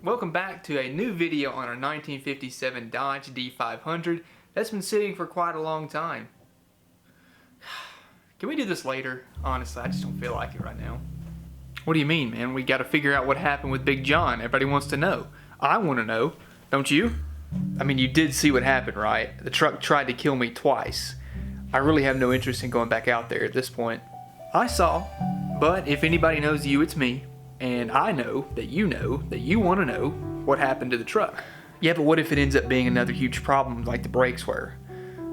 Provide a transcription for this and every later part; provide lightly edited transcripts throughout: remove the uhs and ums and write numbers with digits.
Welcome back to a new video on our 1957 Dodge D500 that's been sitting for quite a long time. Can we do this later? Honestly, I just don't feel like it right now. What do you mean, man? We gotta figure out what happened with Big John. Everybody wants to know. I want to know. Don't you? I mean, you did see what happened, right? The truck tried to kill me twice. I really have no interest in going back out there at this point. I saw, but if anybody knows you, it's me. And I know that you want to know what happened to the truck. Yeah, but what if it ends up being another huge problem like the brakes were?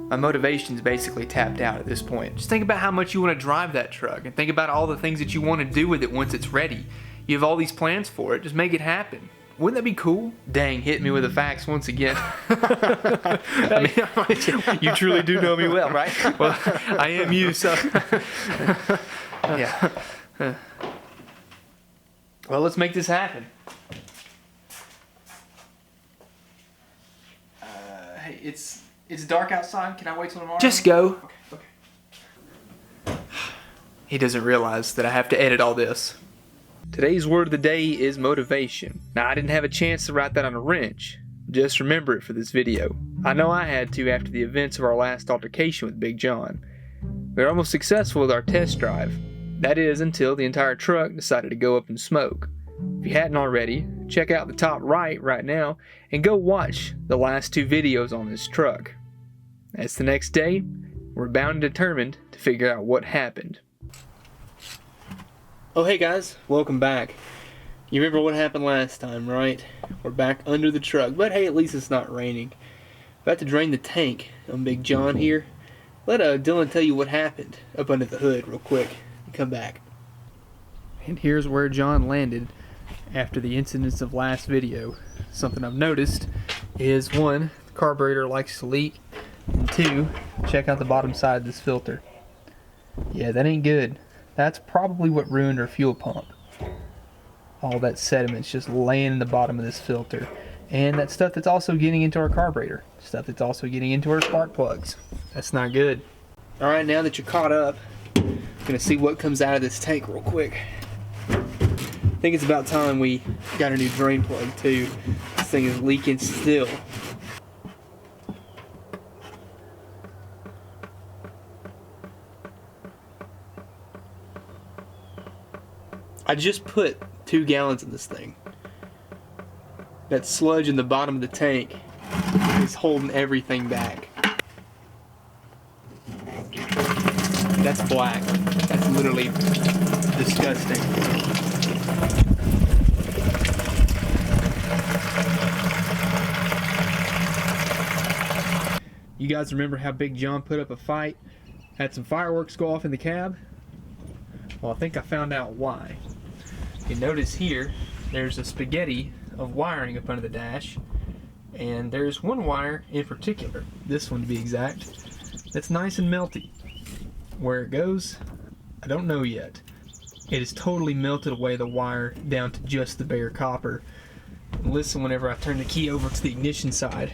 My motivation's basically tapped out at this point. Just think about how much you want to drive that truck and think about all the things that you want to do with it once it's ready. You have all these plans for it, just make it happen. Wouldn't that be cool? Dang, hit me with the facts once again. I mean, you truly do know me well, right? Well, I am you, so. Yeah. Well, let's make this happen. Hey, it's dark outside. Can I wait till tomorrow? Just go. Okay. He doesn't realize that I have to edit all this. Today's word of the day is motivation. Now, I didn't have a chance to write that on a wrench. Just remember it for this video. I know I had to after the events of our last altercation with Big John. We were almost successful with our test drive. That is, until the entire truck decided to go up in smoke. If you hadn't already, check out the top right now and go watch the last two videos on this truck. That's the next day. We're bound and determined to figure out what happened. Oh, hey guys, welcome back. You remember what happened last time, right? We're back under the truck, but hey, at least it's not raining. About to drain the tank on Big John here. Let Dylan tell you what happened up under the hood real quick and come back. And here's where John landed after the incidents of last video. Something I've noticed is, one, the carburetor likes to leak, and two, check out the bottom side of this filter. Yeah, that ain't good. That's probably what ruined our fuel pump. All that sediment's just laying in the bottom of this filter. And that stuff that's also getting into our carburetor. Stuff that's also getting into our spark plugs. That's not good. Alright, now that you're caught up, I'm going to see what comes out of this tank real quick. I think it's about time we got a new drain plug too. This thing is leaking still. I just put 2 gallons in this thing. That sludge in the bottom of the tank is holding everything back. That's black. That's literally disgusting. You guys remember how Big John put up a fight? Had some fireworks go off in the cab? Well, I think I found out why. You notice here, there's a spaghetti of wiring up under the dash, and there's one wire in particular, this one to be exact, that's nice and melty. Where it goes, I don't know yet. It has totally melted away the wire down to just the bare copper. And listen, whenever I turn the key over to the ignition side,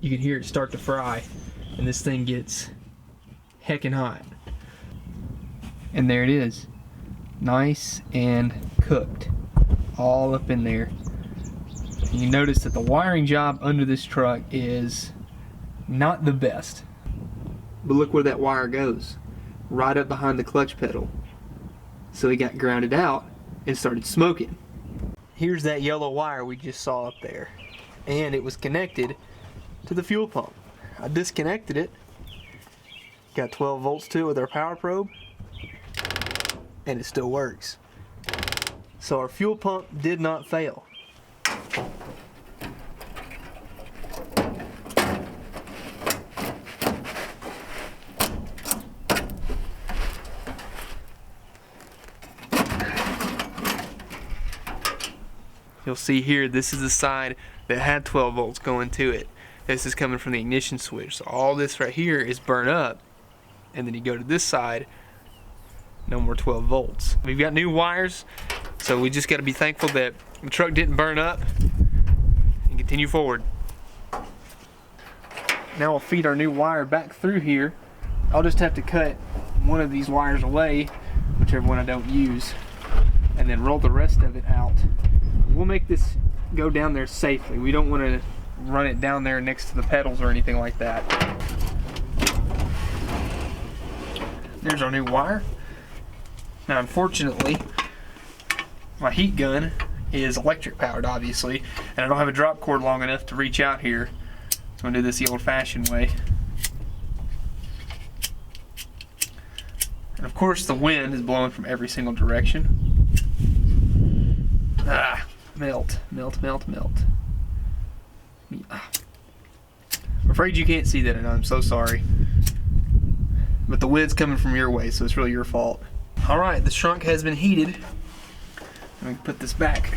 you can hear it start to fry, and this thing gets heckin' hot. And there it is. Nice and cooked. All up in there. And you notice that the wiring job under this truck is not the best. But look where that wire goes. Right up behind the clutch pedal. So it got grounded out and started smoking. Here's that yellow wire we just saw up there. And it was connected to the fuel pump. I disconnected it. Got 12 volts to it with our power probe. And it still works. So our fuel pump did not fail. You'll see here, this is the side that had 12 volts going to it. This is coming from the ignition switch. So all this right here is burnt up. And then you go to this side, no more 12 volts. We've got new wires, so we just got to be thankful that the truck didn't burn up and continue forward. Now we'll feed our new wire back through here. I'll just have to cut one of these wires away, whichever one I don't use, and and then roll the rest of it out. We'll make this go down there safely. We don't want to run it down there next to the pedals or anything like that. There's our new wire. Now unfortunately, my heat gun is electric powered, obviously, and I don't have a drop cord long enough to reach out here. So I'm going to do this the old-fashioned way. And of course the wind is blowing from every single direction. Ah, melt, melt, melt, melt. I'm afraid you can't see that, and I'm so sorry. But the wind's coming from your way, so it's really your fault. Alright, the trunk has been heated. Let me put this back.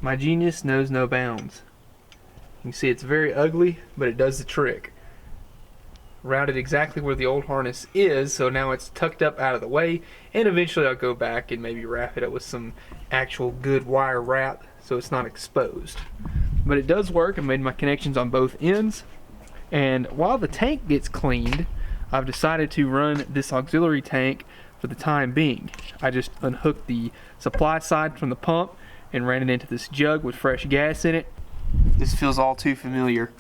My genius knows no bounds. You can see it's very ugly, but it does the trick. Routed exactly where the old harness is, so now it's tucked up out of the way, and eventually I'll go back and maybe wrap it up with some actual good wire wrap so it's not exposed. But it does work. I made my connections on both ends, and while the tank gets cleaned, I've decided to run this auxiliary tank for the time being. I just unhooked the supply side from the pump and ran it into this jug with fresh gas in it. This feels all too familiar.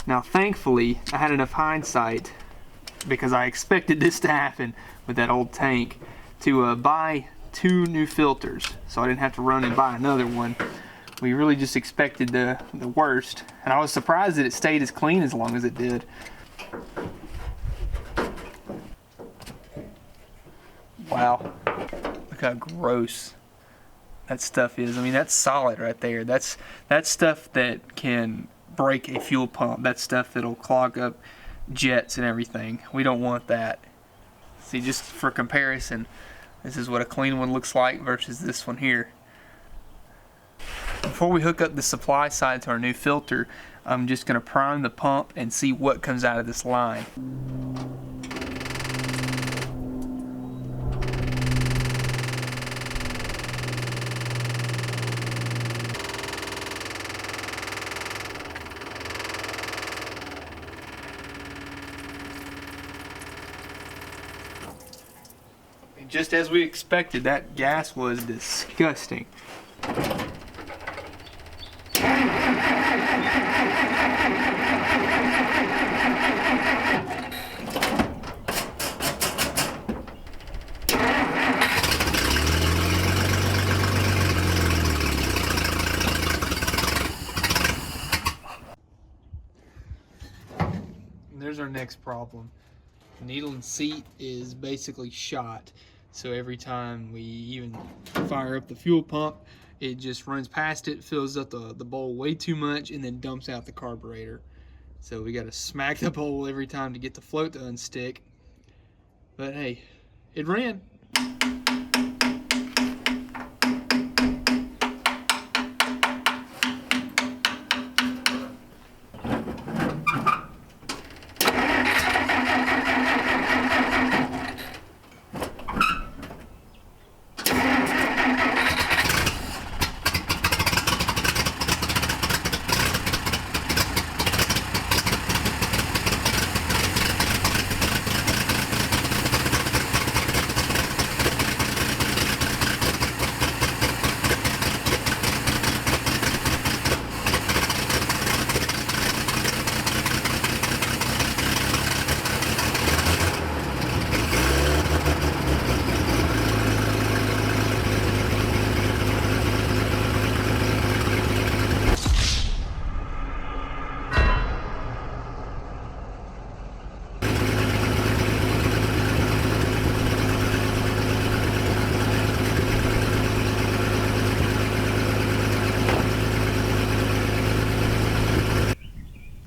Now thankfully I had enough hindsight, because I expected this to happen with that old tank, to buy 2 new filters so I didn't have to run and buy another one. We really just expected the worst, and I was surprised that it stayed as clean as long as it did. Wow, look how gross that stuff is. I mean, that's solid right there. That's stuff that can break a fuel pump. That's stuff that'll clog up jets and everything. We don't want that. See, just for comparison, this is what a clean one looks like versus this one here. Before we hook up the supply side to our new filter, I'm just going to prime the pump and see what comes out of this line. Just as we expected, that gas was disgusting. And there's our next problem. The needle and seat is basically shot. So every time we even fire up the fuel pump, it just runs past it, fills up the bowl way too much, and then dumps out the carburetor. So we got to smack the bowl every time to get the float to unstick. But hey, it ran.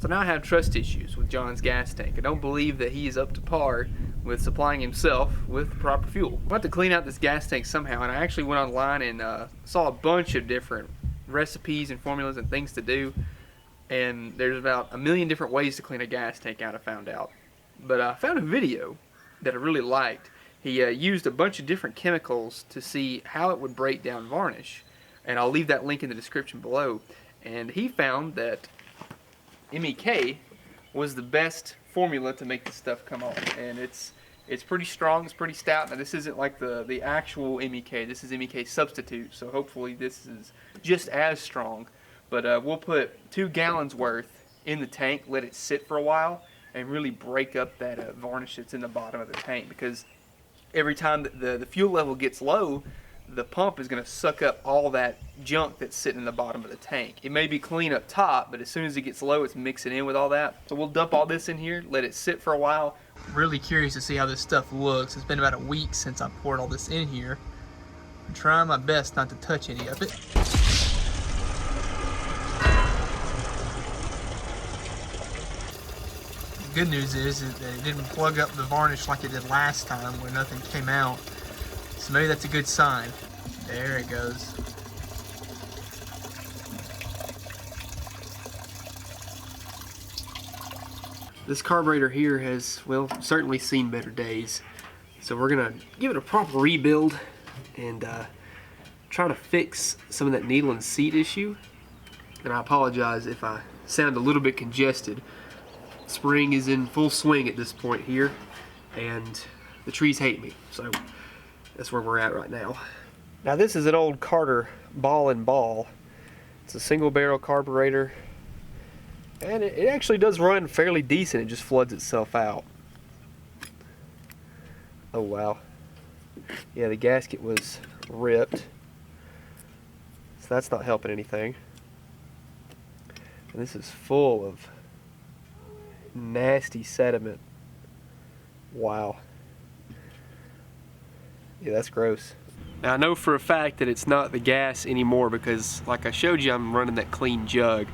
So now I have trust issues with John's gas tank. I don't believe that he is up to par with supplying himself with the proper fuel. I have to clean out this gas tank somehow, and I actually went online and saw a bunch of different recipes and formulas and things to do, and there's about 1 million different ways to clean a gas tank out, I found out. But I found a video that I really liked. He used a bunch of different chemicals to see how it would break down varnish, and I'll leave that link in the description below. And he found that MEK was the best formula to make this stuff come off, and it's It's pretty strong, it's pretty stout. Now this isn't like the actual MEK, this is MEK substitute, so hopefully this is just as strong. But we'll put 2 gallons worth in the tank, let it sit for a while, and really break up that varnish that's in the bottom of the tank, because every time the fuel level gets low, the pump is going to suck up all that junk that's sitting in the bottom of the tank. It may be clean up top, but as soon as it gets low, it's mixing in with all that. So we'll dump all this in here, let it sit for a while. Really curious to see how this stuff looks. It's been about a week since I poured all this in here. I'm trying my best not to touch any of it. The good news is that it didn't plug up the varnish like it did last time where nothing came out. So maybe that's a good sign. There it goes. This carburetor here has, well, certainly seen better days. So we're gonna give it a proper rebuild and try to fix some of that needle and seat issue. And I apologize if I sound a little bit congested. Spring is in full swing at this point here, and the trees hate me. So that's where we're at right now. Now this is an old Carter ball and ball. It's a single barrel carburetor, and it actually does run fairly decent. It just floods itself out. Oh wow. Yeah, the gasket was ripped, so that's not helping anything. And this is full of nasty sediment. Wow. Yeah, that's gross. Now I know for a fact that it's not the gas anymore because, like I showed you, I'm running that clean jug.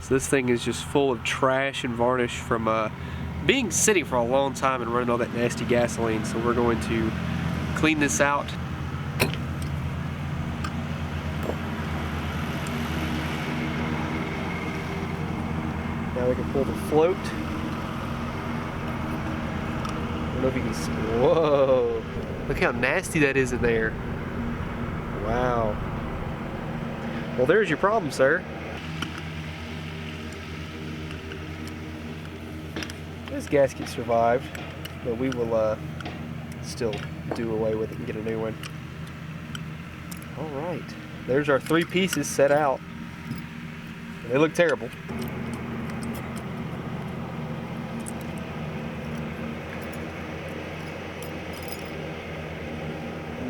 So this thing is just full of trash and varnish from being sitting for a long time and running all that nasty gasoline. So we're going to clean this out. Now we can pull the float. I don't know if you can see. Whoa! Look how nasty that is in there. Wow. Well, there's your problem, sir. This gasket survived, but we will still do away with it and get a new one. All right. There's our 3 pieces set out. They look terrible.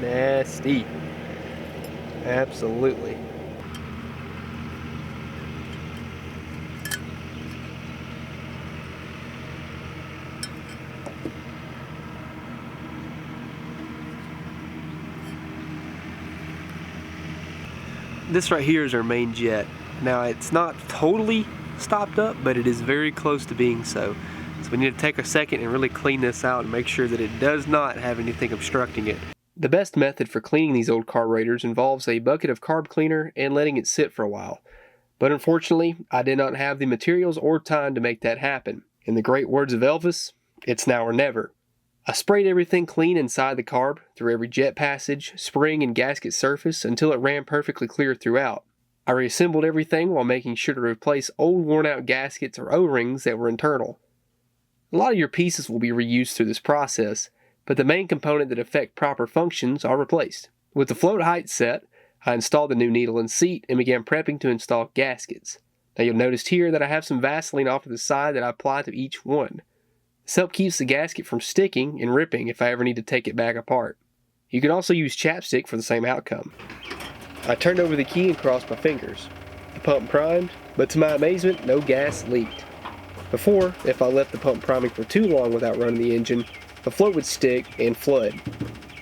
Nasty. Absolutely. This right here is our main jet. Now it's not totally stopped up, but it is very close to being so. So we need to take a second and really clean this out and make sure that it does not have anything obstructing it. The best method for cleaning these old carburetors involves a bucket of carb cleaner and letting it sit for a while. But unfortunately, I did not have the materials or time to make that happen. In the great words of Elvis, it's now or never. I sprayed everything clean inside the carb, through every jet passage, spring, and gasket surface until it ran perfectly clear throughout. I reassembled everything while making sure to replace old worn-out gaskets or O-rings that were internal. A lot of your pieces will be reused through this process, but the main component that affect proper functions are replaced. With the float height set, I installed the new needle and seat and began prepping to install gaskets. Now you'll notice here that I have some Vaseline off to the side that I apply to each one. This helps keep the gasket from sticking and ripping if I ever need to take it back apart. You can also use chapstick for the same outcome. I turned over the key and crossed my fingers. The pump primed, but to my amazement, no gas leaked. Before, if I left the pump priming for too long without running the engine, the float would stick and flood.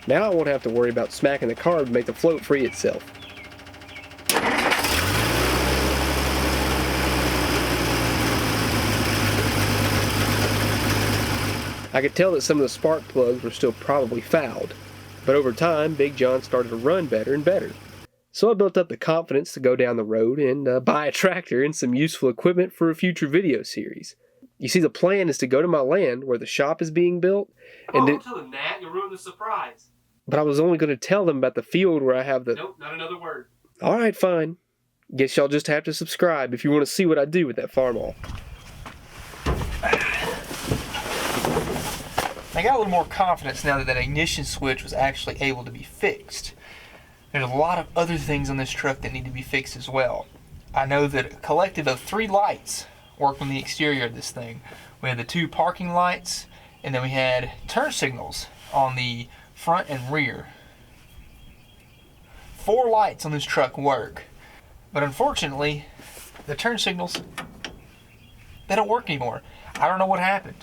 Now I won't have to worry about smacking the carb to make the float free itself. I could tell that some of the spark plugs were still probably fouled, but over time Big John started to run better and better. So I built up the confidence to go down the road and buy a tractor and some useful equipment for a future video series. You see, the plan is to go to my land where the shop is being built. And don't tell them that. You'll ruin the surprise. But I was only going to tell them about the field where I have the... Nope, not another word. Alright, fine. Guess y'all just have to subscribe if you want to see what I do with that farm all. I got a little more confidence now that that ignition switch was actually able to be fixed. There's a lot of other things on this truck that need to be fixed as well. I know that a collective of 3 lights work on the exterior of this thing. We had the 2 parking lights, and then we had turn signals on the front and rear. 4 lights on this truck work, but unfortunately the turn signals, they don't work anymore. I don't know what happened,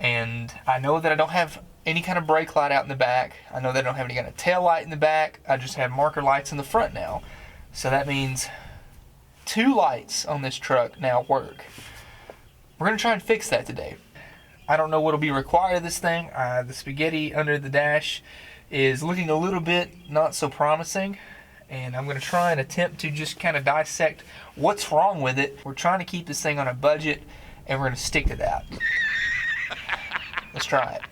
and I know that I don't have any kind of brake light out in the back. I know that I don't have any kind of tail light in the back. I just have marker lights in the front now. So that means 2 lights on this truck now work. We're gonna try and fix that today. I don't know what'll be required of this thing. The spaghetti under the dash is looking a little bit not so promising, and I'm gonna try and attempt to just kind of dissect what's wrong with it. We're trying to keep this thing on a budget, and we're gonna stick to that. Let's try it.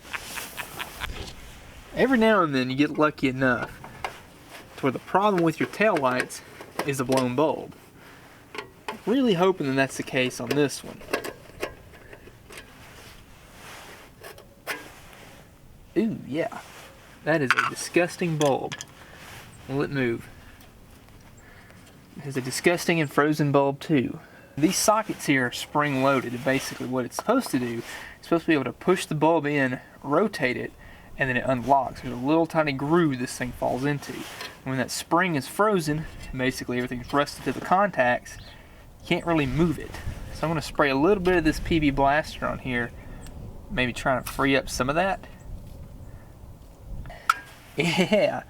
Every now and then you get lucky enough to where the problem with your taillights is a blown bulb. Really hoping that that's the case on this one. Ooh, yeah. That is a disgusting bulb. Will it move? It is a disgusting and frozen bulb too. These sockets here are spring loaded, and basically what it's supposed to do, it's supposed to be able to push the bulb in, rotate it, and then it unlocks. There's a little tiny groove this thing falls into. And when that spring is frozen, and basically everything's rusted to the contacts, you can't really move it. So I'm going to spray a little bit of this PB Blaster on here, maybe trying to free up some of that. Yeah,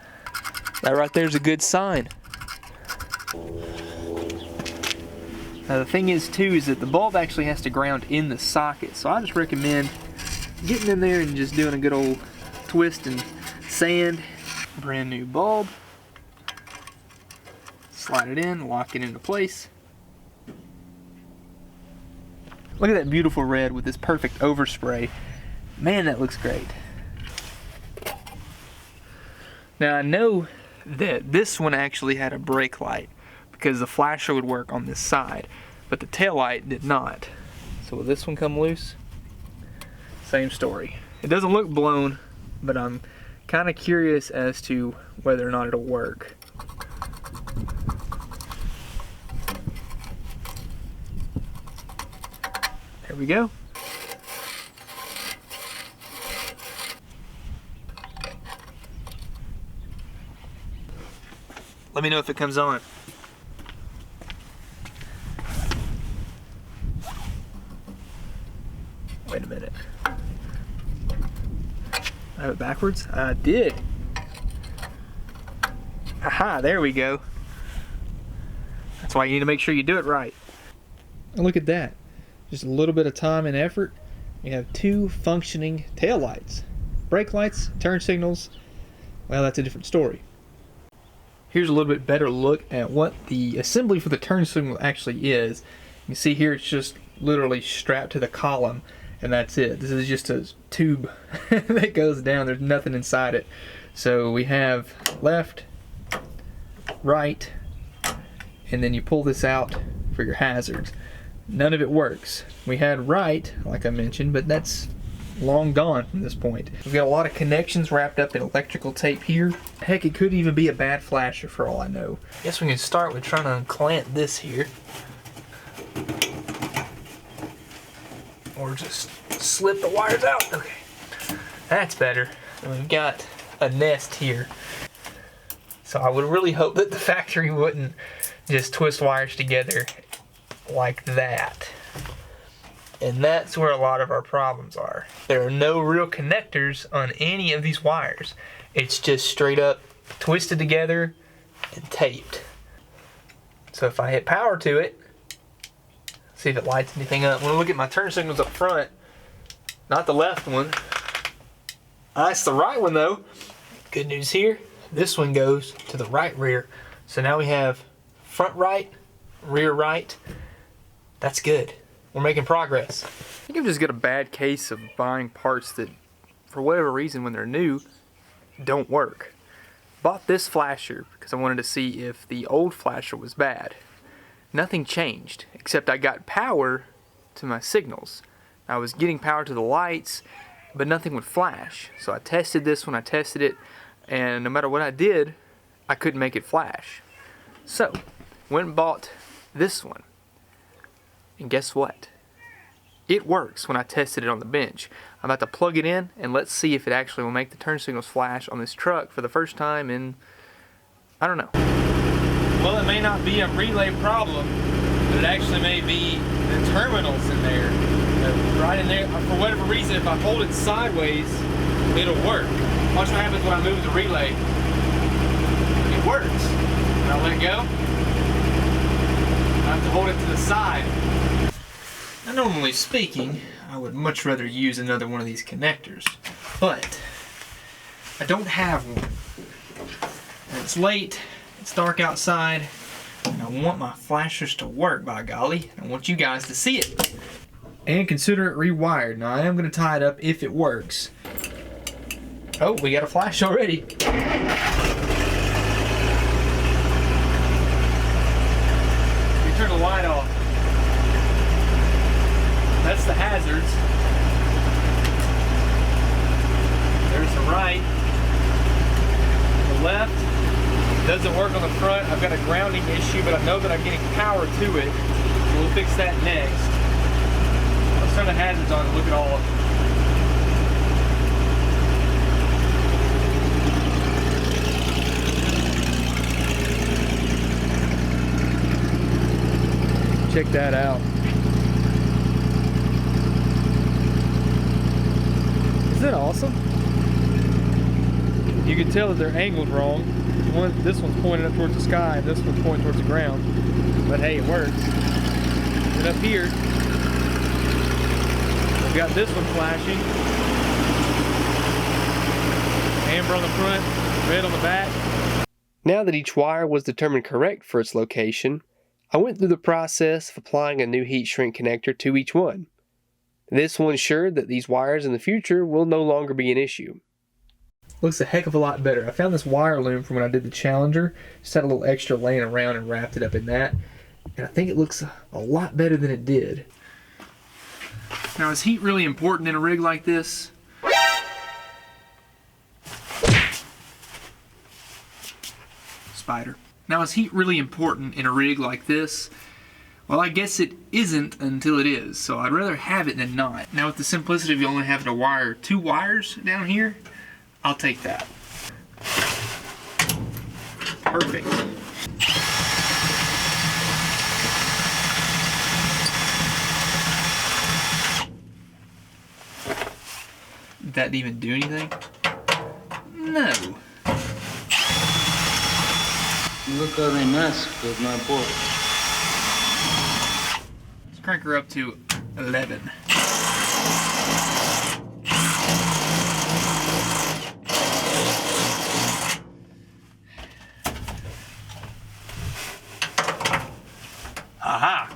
that right there's a good sign. Now the thing is too is that the bulb actually has to ground in the socket, so I just recommend getting in there and just doing a good old twist and sand. Brand new bulb. Slide it in, lock it into place. Look at that beautiful red with this perfect overspray. Man, that looks great. Now I know that this one actually had a brake light because the flasher would work on this side, but the tail light did not. So will this one come loose? Same story. It doesn't look blown, but I'm kind of curious as to whether or not it'll work. There we go. Let me know if it comes on. Wait a minute. I have it backwards? I did. Aha, there we go. That's why you need to make sure you do it right. And look at that. Just a little bit of time and effort. You have 2 functioning tail lights. Brake lights, turn signals. Well, that's a different story. Here's a little bit better look at what the assembly for the turn signal actually is. You can see here it's just literally strapped to the column, and that's it. This is just a tube that goes down. There's nothing inside it. So we have left, right, and then you pull this out for your hazards. None of it works. We had right, like I mentioned, but that's long gone from this point. We've got a lot of connections wrapped up in electrical tape here. Heck, it could even be a bad flasher for all I know. Guess we can start with trying to unclamp this here. Or just slip the wires out. Okay, that's better. And we've got a nest here. So I would really hope that the factory wouldn't just twist wires together like that. And that's where a lot of our problems are. There are no real connectors on any of these wires. It's just straight up twisted together and taped. So if I hit power to it, see if it lights anything up. When I look at my turn signals up front, not the left one. That's the right one though. Good news here, this one goes to the right rear. So now we have front right, rear right. That's good. We're making progress. I think I've just got a bad case of buying parts that, for whatever reason, when they're new, don't work. Bought this flasher because I wanted to see if the old flasher was bad. Nothing changed, except I got power to my signals. I was getting power to the lights, but nothing would flash. So I tested this one, I tested it, and no matter what I did, I couldn't make it flash. So, went and bought this one. And guess what? It works when I tested it on the bench. I'm about to plug it in and let's see if it actually will make the turn signals flash on this truck for the first time in, I don't know. Well, it may not be a relay problem, but it actually may be the terminals in there. Right in there, for whatever reason, if I hold it sideways, it'll work. Watch what happens when I move the relay. It works. When I let go, I have to hold it to the side. Now, normally speaking, I would much rather use another one of these connectors, but I don't have one. And it's late, it's dark outside, and I want my flashers to work, by golly. I want you guys to see it. And consider it rewired. Now, I am going to tie it up if it works. Oh, we got a flash already. We turn the light off. That's the hazards. There's the right. The left doesn't work on the front. I've got a grounding issue, but I know that I'm getting power to it. So we'll fix that next. Let's turn the hazards on and look at all of them. Check that out. Isn't that awesome? You can tell that they're angled wrong. This one's pointed up towards the sky and this one's pointing towards the ground. But hey, it works. And up here, we've got this one flashing. Amber on the front, red on the back. Now that each wire was determined correct for its location, I went through the process of applying a new heat shrink connector to each one. This will ensure that these wires in the future will no longer be an issue. Looks a heck of a lot better. I found this wire loom from when I did the Challenger. Just had a little extra laying around and wrapped it up in that. And I think it looks a lot better than it did. Now, is heat really important in a rig like this? Spider. Now, is heat really important in a rig like this? Well, I guess it isn't until it is, so I'd rather have it than not. Now, with the simplicity of you only having to wire 2 wires down here, I'll take that. Perfect. Did that even do anything? No. Look at the mask with my board. Let's crank her up to 11. Aha!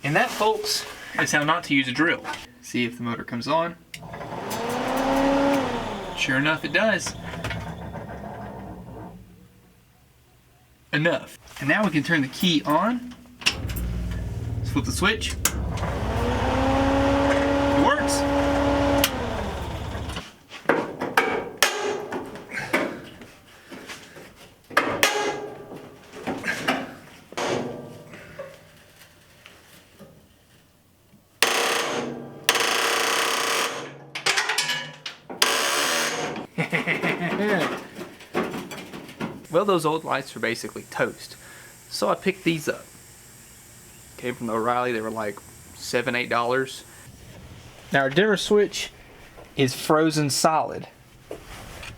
And that, folks, is how not to use a drill. See if the motor comes on. Sure enough, it does. Enough. And now we can turn the key on. Let's flip the switch. It works. Well, those old lights are basically toast. So I picked these up. Came from the O'Reilly, they were like $7, $8. Now our dimmer switch is frozen solid.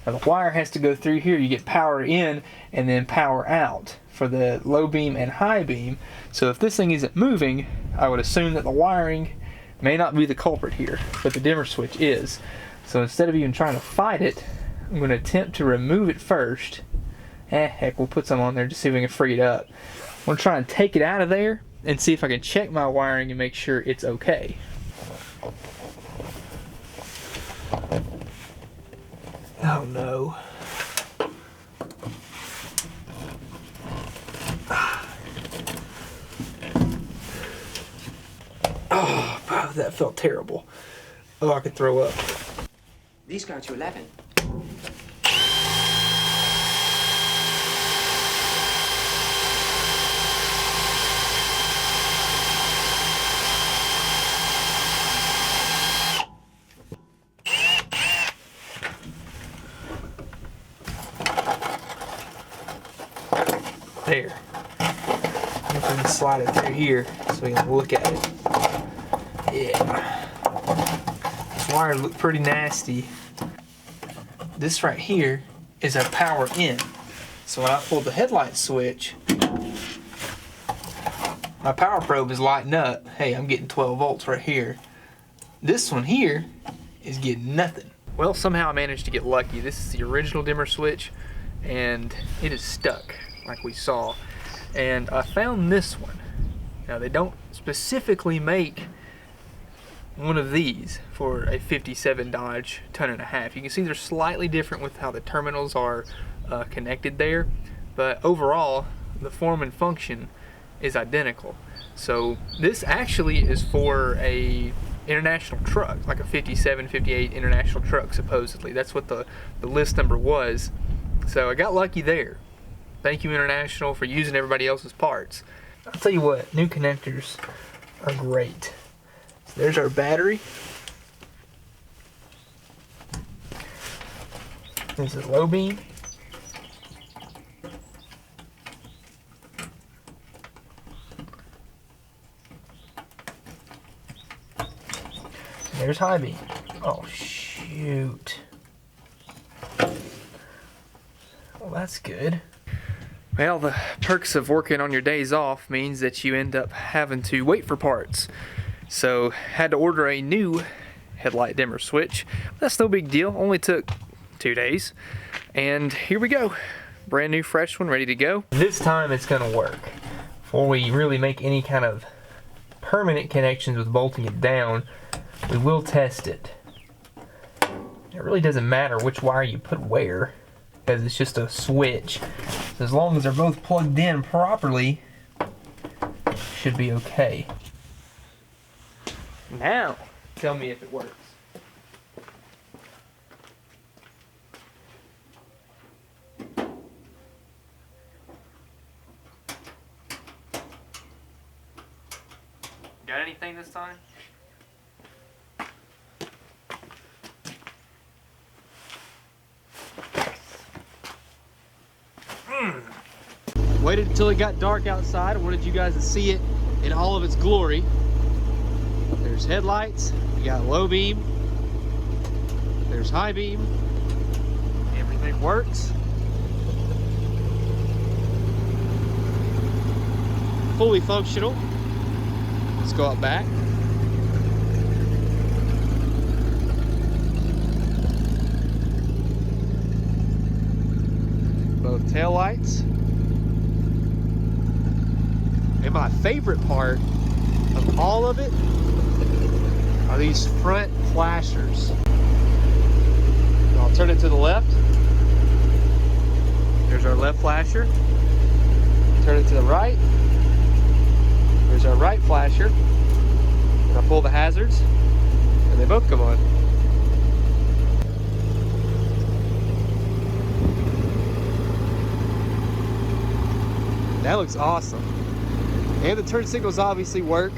Now the wire has to go through here. You get power in and then power out for the low beam and high beam. So if this thing isn't moving, I would assume that the wiring may not be the culprit here, but the dimmer switch is. So instead of even trying to fight it, I'm going to attempt to remove it first. Heck, we'll put some on there just see if we can free it up. I'm going to try and take it out of there and see if I can check my wiring and make sure it's okay. Oh no. Oh, that felt terrible. Oh, I could throw up. These go to 11. There. I'm going to slide it through here so we can look at it. Yeah. This wire looked pretty nasty. This right here is a power in. So when I pull the headlight switch, my power probe is lighting up. Hey, I'm getting 12 volts right here. This one here is getting nothing. Well, somehow I managed to get lucky. This is the original dimmer switch, and it is stuck, like we saw. And I found this one. Now, they don't specifically make one of these for a 57 Dodge 1.5 ton. You can see they're slightly different with how the terminals are connected there, but overall the form and function is identical. So this actually is for a international truck, like a 57, 58 international truck supposedly. That's what the list number was. So I got lucky there. Thank you, International, for using everybody else's parts. I'll tell you what, new connectors are great. So there's our battery. There's the low beam. There's high beam. Oh, shoot. Well, that's good. Well, the perks of working on your days off means that you end up having to wait for parts. So, had to order a new headlight dimmer switch. That's no big deal, only took 2 days. And here we go. Brand new fresh one, ready to go. This time it's gonna work. Before we really make any kind of permanent connections with bolting it down, we will test it. It really doesn't matter which wire you put where, because it's just a switch. So as long as they're both plugged in properly, should be okay. Now, tell me if it works. Got anything this time? Waited until it got dark outside. I wanted you guys to see it in all of its glory. There's headlights, we got low beam, there's high beam, everything works. Fully functional. Let's go out back. Both tail lights. And my favorite part of all of it are these front flashers. I'll turn it to the left. There's our left flasher. Turn it to the right. There's our right flasher. And I pull the hazards, and they both come on. That looks awesome. And the turn signals obviously work.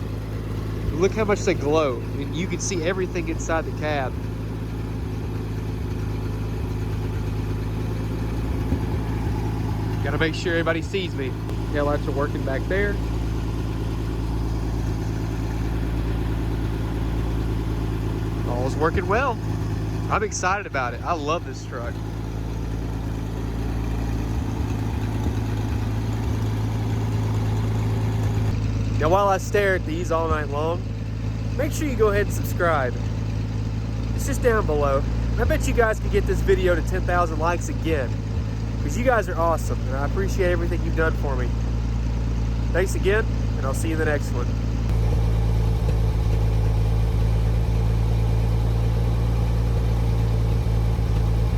Look how much they glow. I mean, you can see everything inside the cab. Gotta make sure everybody sees me. Tail lights are working back there. All's working well. I'm excited about it. I love this truck. Now, while I stare at these all night long, make sure you go ahead and subscribe. It's just down below. I bet you guys can get this video to 10,000 likes again, because you guys are awesome, and I appreciate everything you've done for me. Thanks again, and I'll see you in the next one.